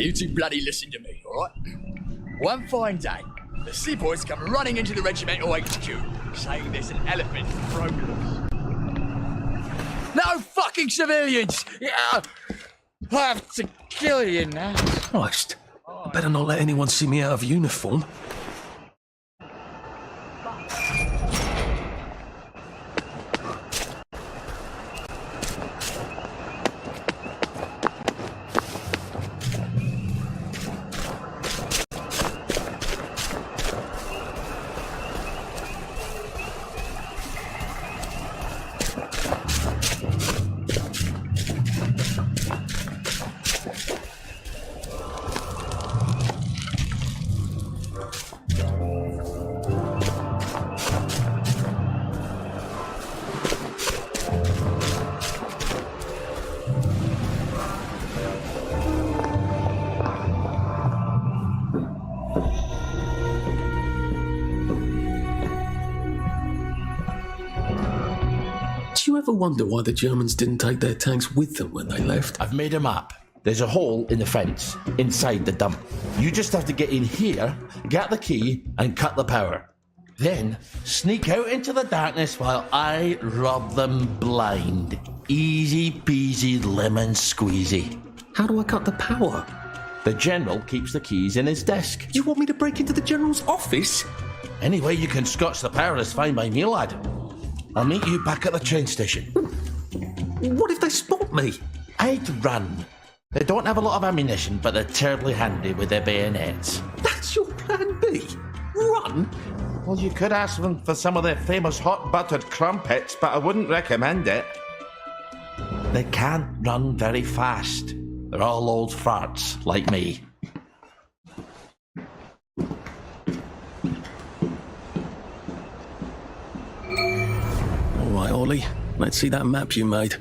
you two bloody listen to me, alright? One fine day, the seaboys come running into the regimental HQ, saying there's an elephant thrown loose. No fucking civilians! Yeah, I have to kill you now. Christ, I better not let anyone see me out of uniform. Do you ever wonder why the Germans didn't take their tanks with them when they left? I've made a map. There's a hole in the fence, inside the dump. You just have to get in here, get the key, and cut the power. Then, sneak out into the darkness while I rob them blind. Easy peasy lemon squeezy. How do I cut the power? The General keeps the keys in his desk. You want me to break into the General's office? Any way you can scotch the power is fine by me, lad. I'll meet you back at the train station. What if they spot me? I'd run. They don't have a lot of ammunition, but they're terribly handy with their bayonets. That's your plan B? Run? Well, you could ask them for some of their famous hot buttered crumpets, but I wouldn't recommend it. They can't run very fast. They're all old farts, like me. All right, Ollie. Let's see that map you made.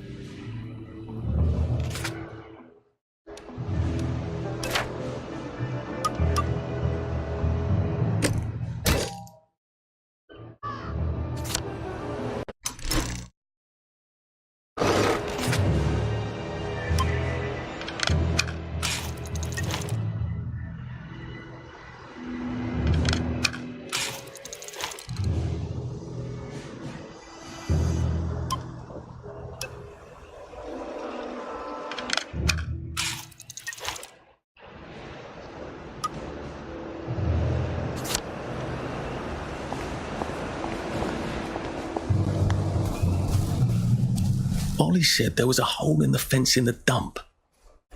Ollie said there was a hole in the fence in the dump.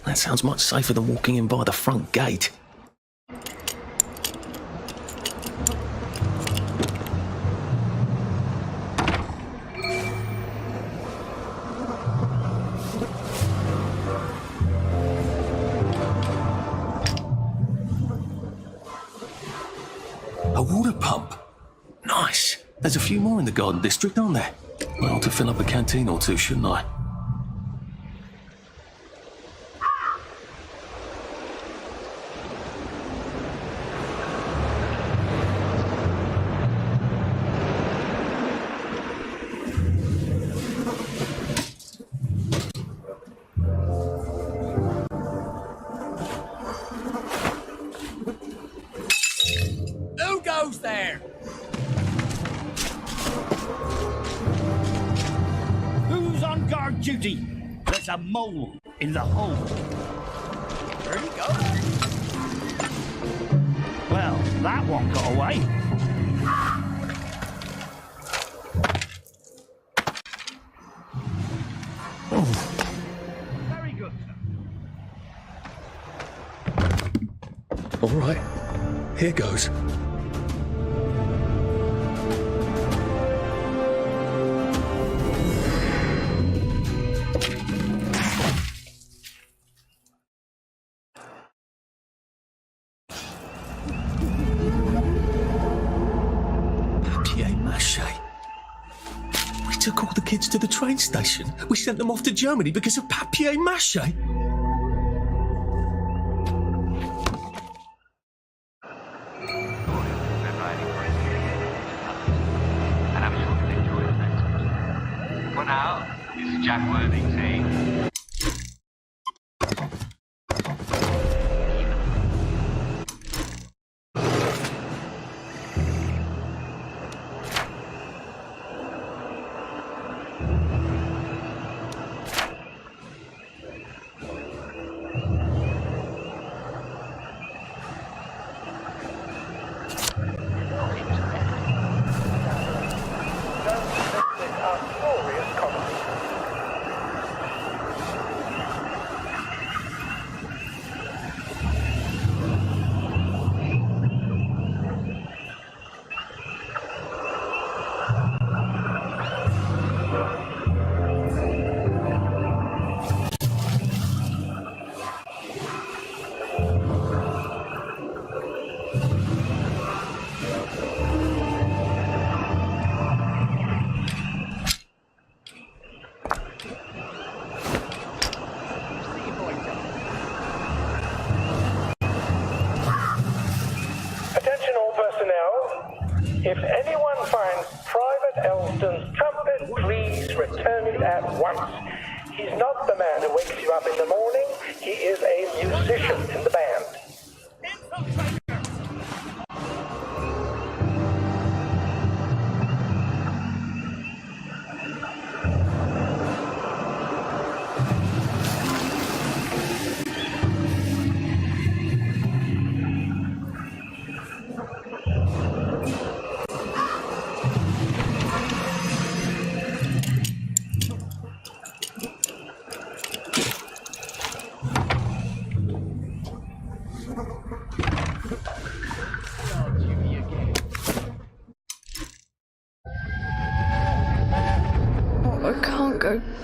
That sounds much safer than walking in by the front gate. A water pump. Nice. There's a few more in the garden district, aren't there? I ought to fill up a canteen or two, shouldn't I? Who goes there? Who's on guard duty? There's a mole in the hole. Where'd he go? Well, that one got away. Very good, sir. All right. Here goes. Took all the kids to the train station. We sent them off to Germany because of papier-mâché. For now, this is Jack Worthing saying, captain's trumpet, please return it at once. He's not the man who wakes you up in the morning. He is a musician in the band.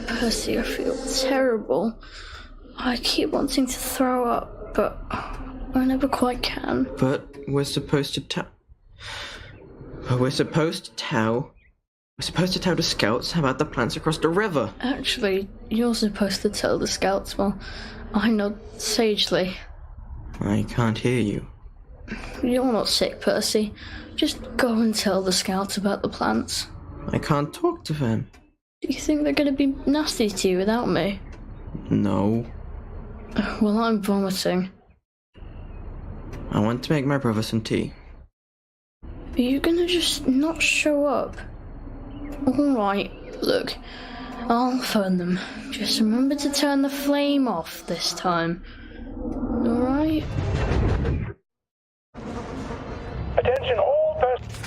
Percy, I feel terrible. I keep wanting to throw up, but I never quite can. But we're supposed to tell the scouts about the plants across the river. Actually, you're supposed to tell the scouts while I nod sagely. I can't hear you. You're not sick, Percy. Just go and tell the scouts about the plants. I can't talk to them. Do you think they're going to be nasty to you without me? No. Well, I'm vomiting. I want to make my brother some tea. Are you going to just not show up? Alright, look. I'll phone them. Just remember to turn the flame off this time. Alright? Attention all persons.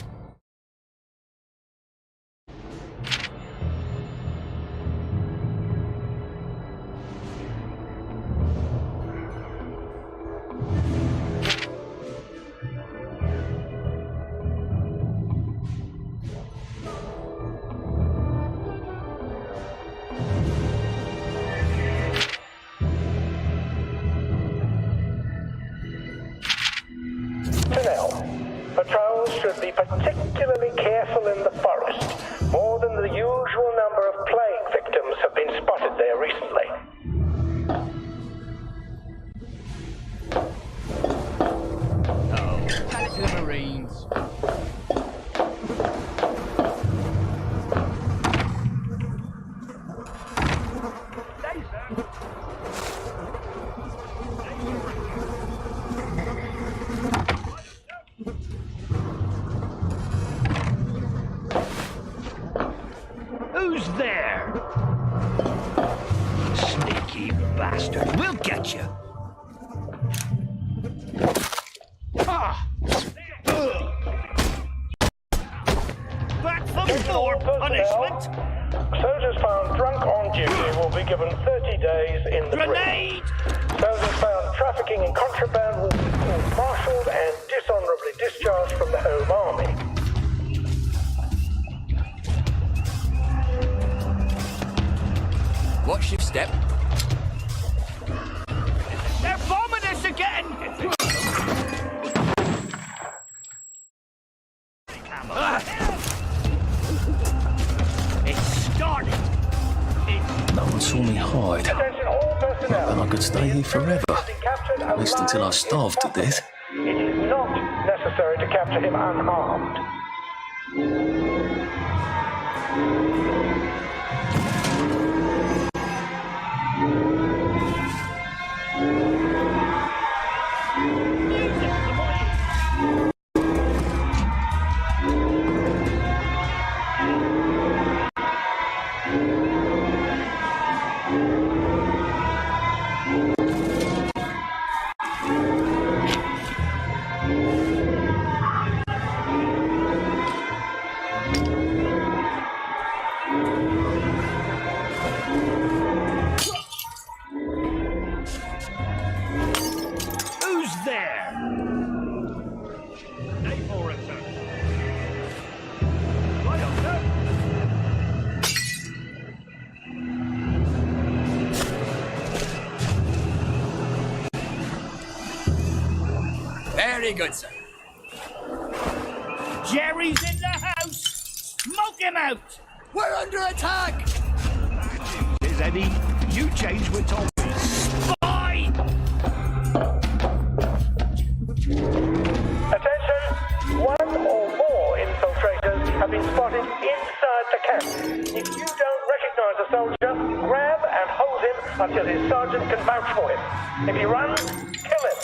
Patrols should be particularly careful in the forest. More than the usual number of plague victims have been spotted there recently. Oh, panic to the Marines. Who's there? Sneaky bastard. We'll get you. Ah! Back for more punishment. Soldiers found drunk on duty will be given 30 days in the Grenade! Soldiers found trafficking in contraband will be court-martialed and dishonorably discharged from the Home Army. Watch your step. They're bombing us again! It's starting. No one saw me hide. Attention all personnel. And I could stay here forever. At least until I starved to death. It is not necessary to capture him unharmed. Very good, sir. Jerry's in the house! Smoke him out! We're under attack! Is Eddie? You changed with Tom. Spy! Attention! One or more infiltrators have been spotted inside the can. If you don't recognize a soldier, grab and hold him until his sergeant can vouch for him. If he runs, kill him.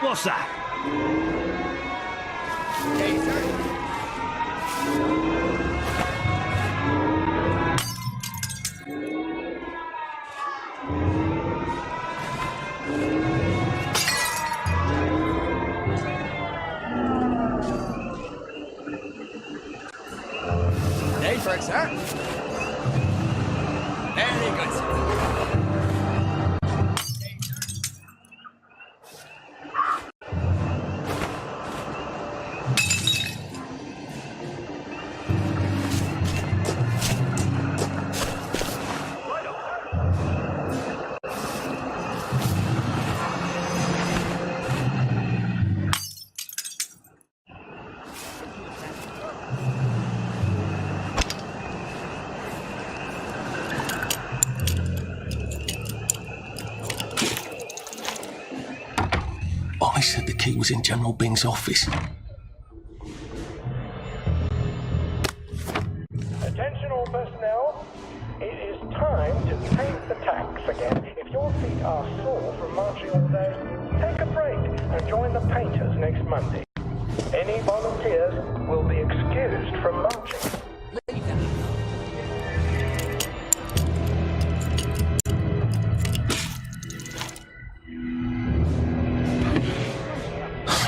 What's that? Day for it, sir. Very good, sir. I said the key was in General Byng's office. Attention all personnel. It is time to paint the tacks again. If your feet are sore from marching all day, take a break and join the painters next Monday. Any volunteers will be excused from marching.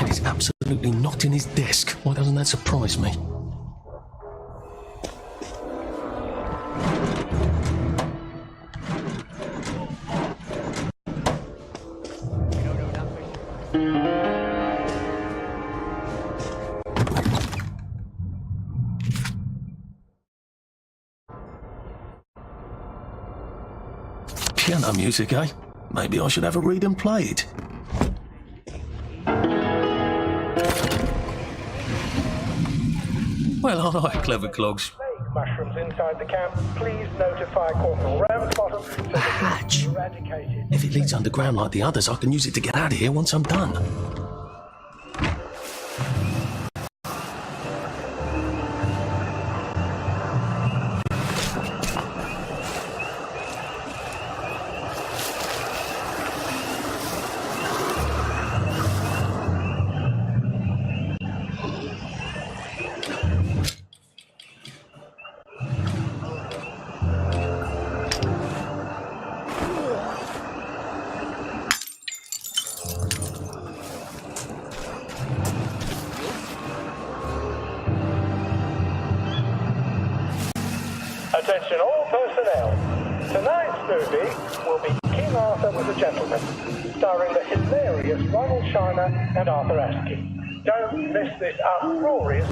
And he's absolutely not in his desk. Why doesn't that surprise me? Piano music, eh? Maybe I should have a read and play it. Well, all right, clever clogs. Mushrooms inside the camp. Please notify Corporal Ramsbottom so A hatch. eradicated. If it leads underground like the others, I can use it to get out of here once I'm done. Attention all personnel. Tonight's movie will be King Arthur was a Gentleman, starring the hilarious Ronald Shiner and Arthur Askey. Don't miss this uproarious...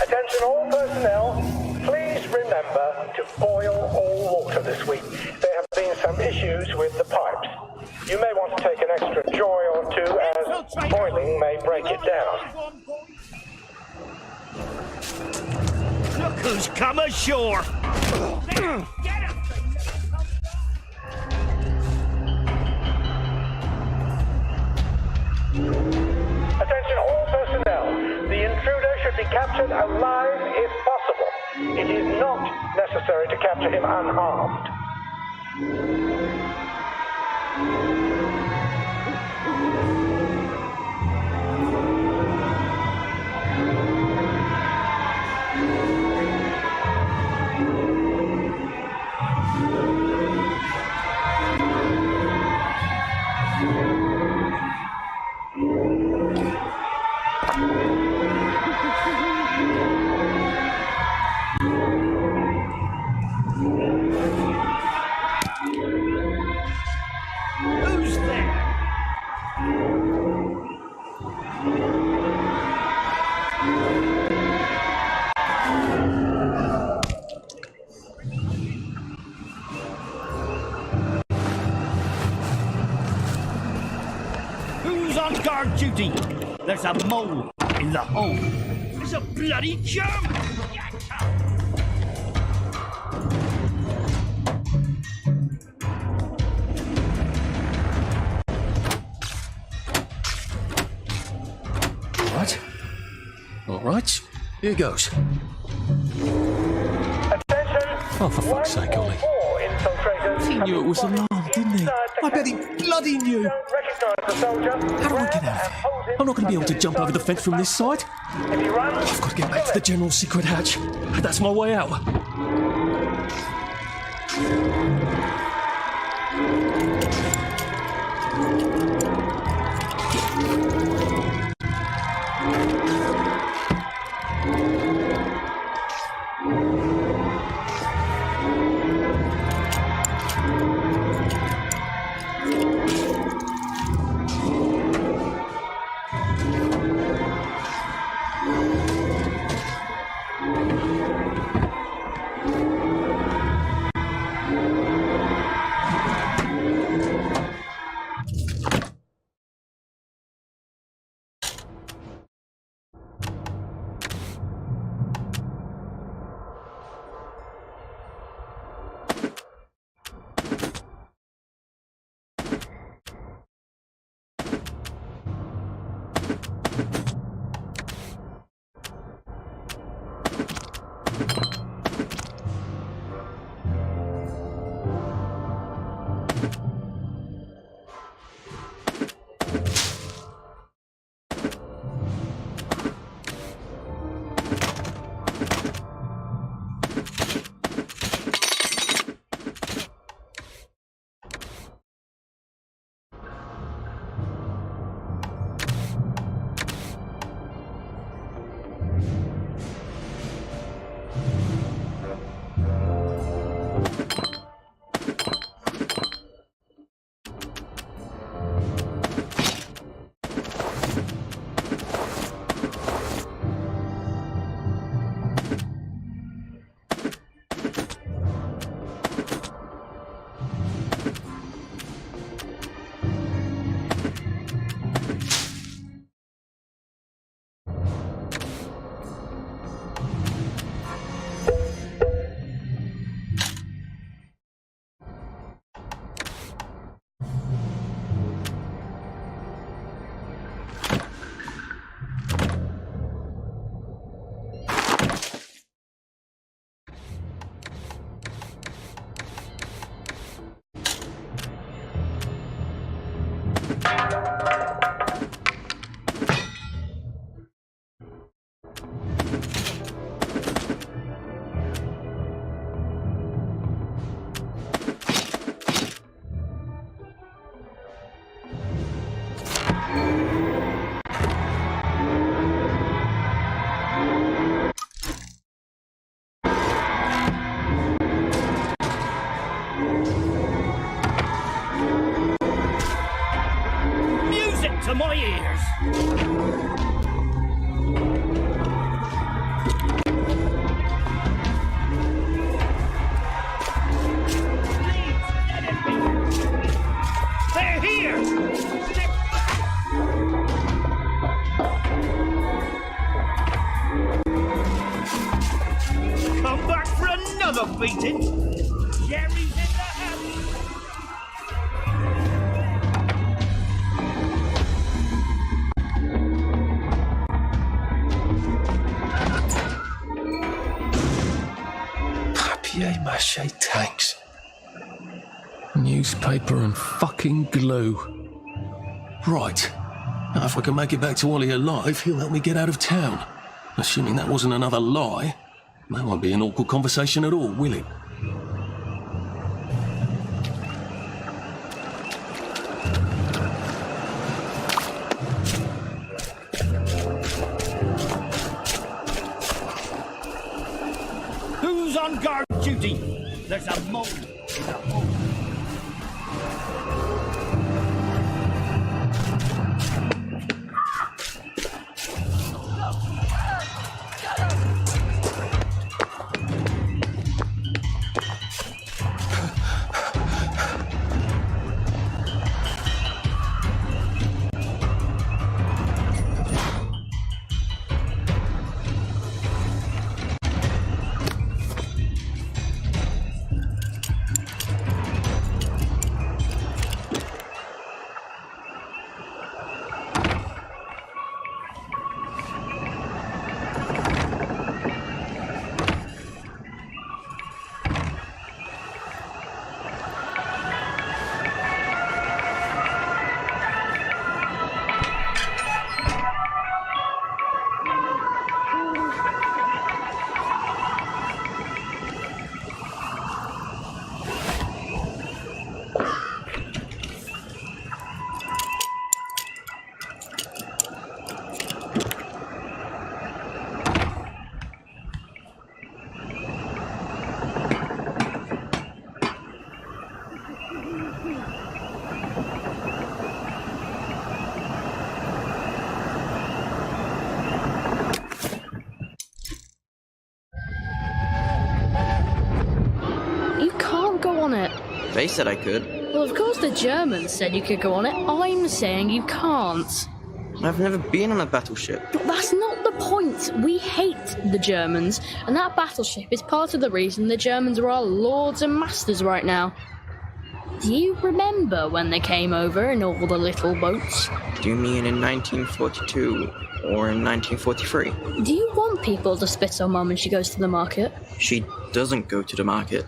Attention all personnel, please remember to boil all water this week. There have been some issues with the pipes. You may want to take an extra joy or two as boiling may break it down. Look who's come ashore! Attention all personnel, the intruder should be captured alive if possible. It is not necessary to capture him unharmed. Who's there? guard duty. There's a mole in the hole. There's a bloody German! All right, here goes. Attention! Oh, for fuck's sake, Ollie. He knew it was alarmed, didn't he? I bet he bloody knew. How do I get out of here? I'm not going to be able to jump over the fence from this side. I've got to get back to the general secret hatch. That's my way out. To my ears. They're here! Come back for another beating. Jerry's in the house. Papier-mâché tanks. Newspaper and fucking glue. Right. Now, if I can make it back to Ollie alive, he'll help me get out of town. Assuming that wasn't another lie. That won't be an awkward conversation at all, will it? Who's on guard duty? There's a mole in the hole. on it? They said I could. Well, of course the Germans said you could go on it. I'm saying you can't. I've never been on a battleship. But that's not the point. We hate the Germans, and that battleship is part of the reason the Germans are our lords and masters right now. Do you remember when they came over in all the little boats? Do you mean in 1942 or in 1943? Do you want people to spit on Mum when she goes to the market? She doesn't go to the market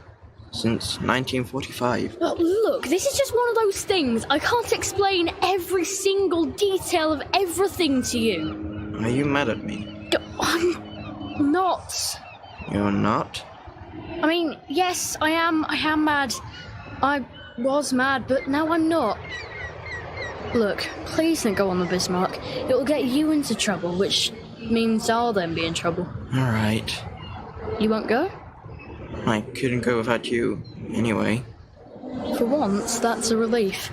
since 1945. Well, look, this is just one of those things. I can't explain every single detail of everything to you. Are you mad at me? I'm not. You're not? I mean, yes, I am mad. I was mad, but now I'm not. Look, please don't go on the Bismarck. It'll get you into trouble, which means I'll then be in trouble. Alright. You won't go? I couldn't go without you, anyway. For once, that's a relief.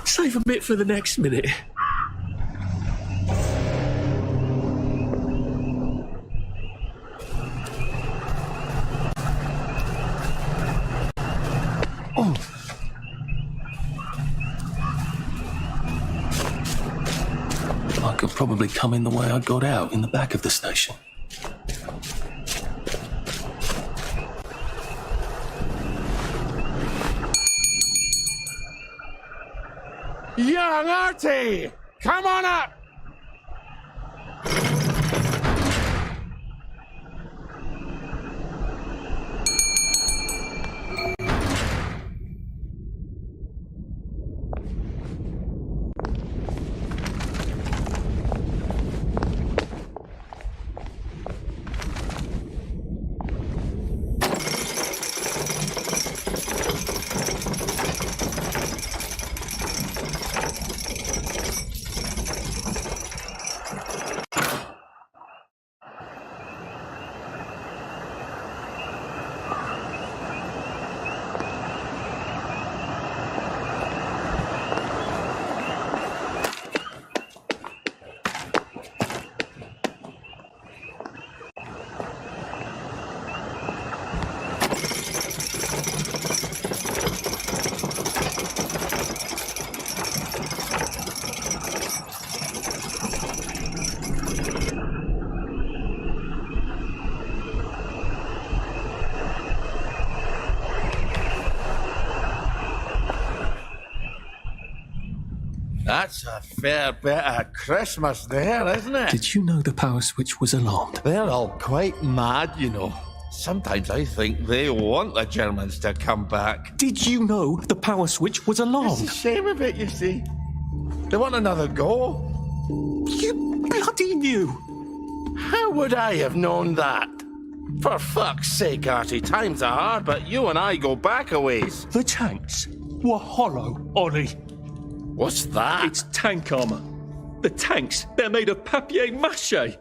Save a bit for the next minute. Oh. I could probably come in the way I got out in the back of the station. Young Artie! Come on up! That's a fair bit of Christmas there, isn't it? Did you know the power switch was alarmed? They're all quite mad, you know. Sometimes I think they want the Germans to come back. Did you know the power switch was It's alarmed? a shame of it, you see. They want another go. You bloody knew! How would I have known that? For fuck's sake, Artie, times are hard, but you and I go back a ways. The tanks were hollow, Ollie. What's that? It's tank armour. The tanks, they're made of papier-mâché.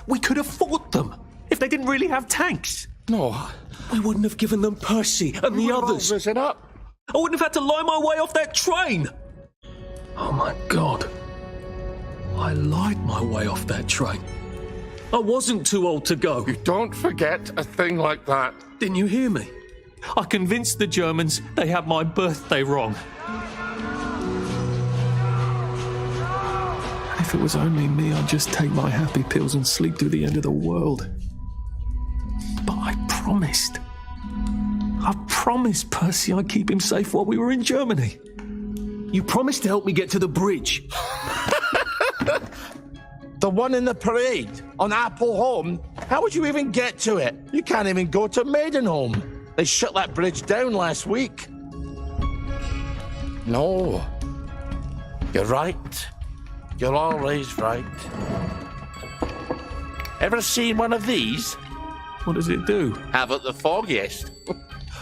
We could have fought them if they didn't really have tanks. No. We wouldn't have given them Percy and the others. Risen up. I wouldn't have had to lie my way off that train. Oh my God. I lied my way off that train. I wasn't too old to go. You don't forget a thing like that. Didn't you hear me? I convinced the Germans they had my birthday wrong. If it was only me, I'd just take my happy pills and sleep through the end of the world. But I promised. I promised Percy I'd keep him safe while we were in Germany. You promised to help me get to the bridge. The one in the parade on Apple Home? How would you even get to it? You can't even go to Maidenholm. They shut that bridge down last week. No. You're right. You're always right. Ever seen one of these? What does it do? Haven't the foggiest.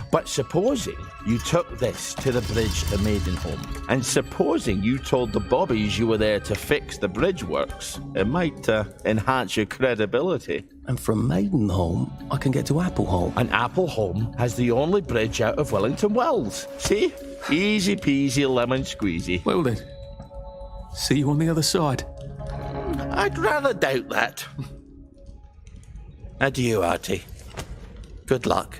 But supposing you took this to the bridge to Maidenholm, and supposing you told the bobbies you were there to fix the bridge works, it might enhance your credibility. And from Maidenholm, I can get to Appleholm. And Appleholm has the only bridge out of Wellington Wells. See? Easy peasy lemon squeezy. Well then, see you on the other side. I'd rather doubt that. Adieu, Artie. Good luck.